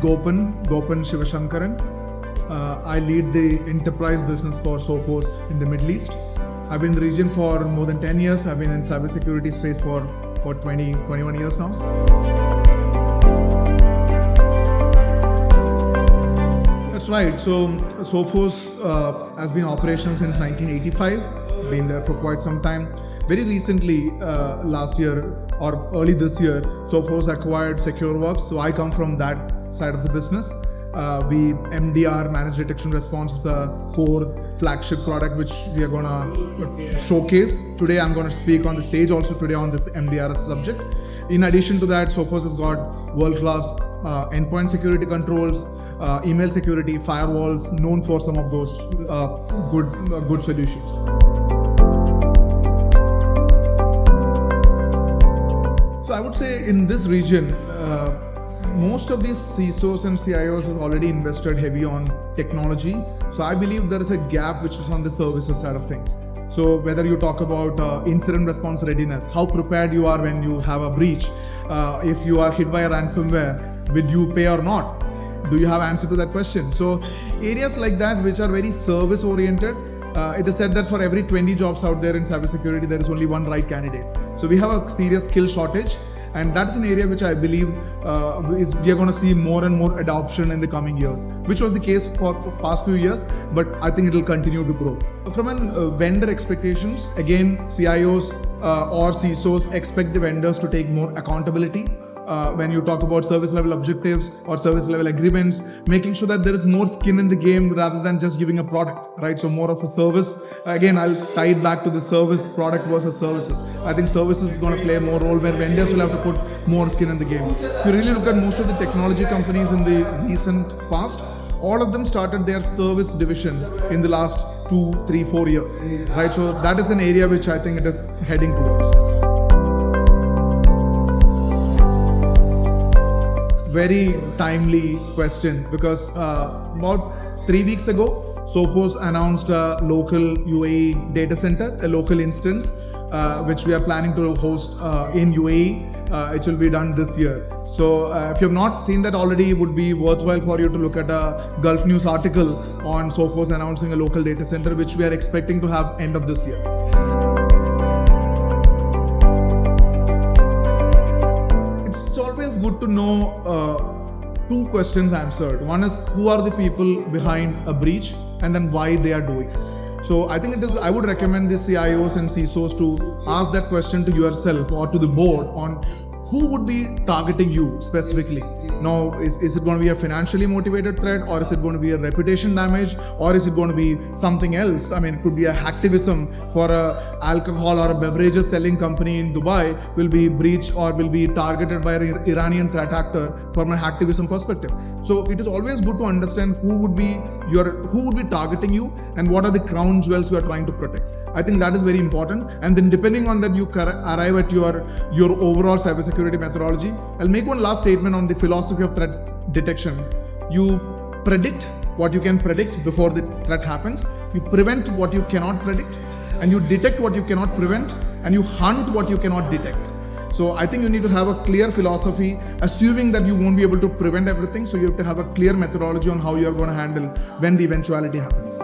Gopan Sivasankaran. I lead the enterprise business for Sophos in the Middle East. I've been in the region for more than 10 years. I've been in cybersecurity space for 21 years now. That's right. So Sophos has been operational since 1985. Been there for quite some time. Very recently, last year or early this year, Sophos acquired SecureWorks. So I come from that side of the business. MDR, Managed Detection Response, is a core flagship product which we are going to showcase. Today I'm going to speak on the stage also today on this MDR subject. In addition to that, Sophos has got world-class endpoint security controls, email security, firewalls, known for some of those good solutions. So I would say in this region, most of these CISOs and CIOs have already invested heavy on technology. So I believe there is a gap which is on the services side of things. So whether you talk about incident response readiness, how prepared you are when you have a breach, if you are hit by a ransomware, will you pay or not? Do you have answer to that question? So areas like that which are very service oriented, it is said that for every 20 jobs out there in cybersecurity, there is only one right candidate. So we have a serious skill shortage. And that's an area which I believe we are going to see more and more adoption in the coming years, which was the case for past few years, but I think it will continue to grow. From a vendor expectations, again, CIOs or CISOs expect the vendors to take more accountability. When you talk about service level objectives or service level agreements, making sure that there is more skin in the game rather than just giving a product, right? So more of a service. Again, I'll tie it back to the service, product versus services. I think services is going to play a more role where vendors will have to put more skin in the game. If you really look at most of the technology companies in the recent past, all of them started their service division in the last 2, 3, 4 years, right? So that is an area which I think it is heading towards. Very timely question because about 3 weeks ago, Sophos announced a local UAE data center, a local instance, which we are planning to host in UAE. It will be done this year. So if you have not seen that already, it would be worthwhile for you to look at a Gulf News article on Sophos announcing a local data center, which we are expecting to have end of this year. It's always good to know two questions answered. One is who are the people behind a breach, and then why they are doing it. So I think I would recommend the CIOs and CISOs to ask that question to yourself or to the board on who would be targeting you specifically. Now, is it going to be a financially motivated threat, or is it going to be a reputation damage, or is it going to be something else? I mean, it could be a hacktivism for a alcohol or a beverages selling company in Dubai will be breached or will be targeted by an Iranian threat actor from a hacktivism perspective. So it is always good to understand who would be targeting you and what are the crown jewels you are trying to protect. I think that is very important. And then depending on that, you arrive at your overall cybersecurity methodology. I'll make one last statement on the philosophy of threat detection. You predict what you can predict before the threat happens. You prevent what you cannot predict, and you detect what you cannot prevent, and you hunt what you cannot detect. So I think you need to have a clear philosophy, assuming that you won't be able to prevent everything. So you have to have a clear methodology on how you are going to handle when the eventuality happens.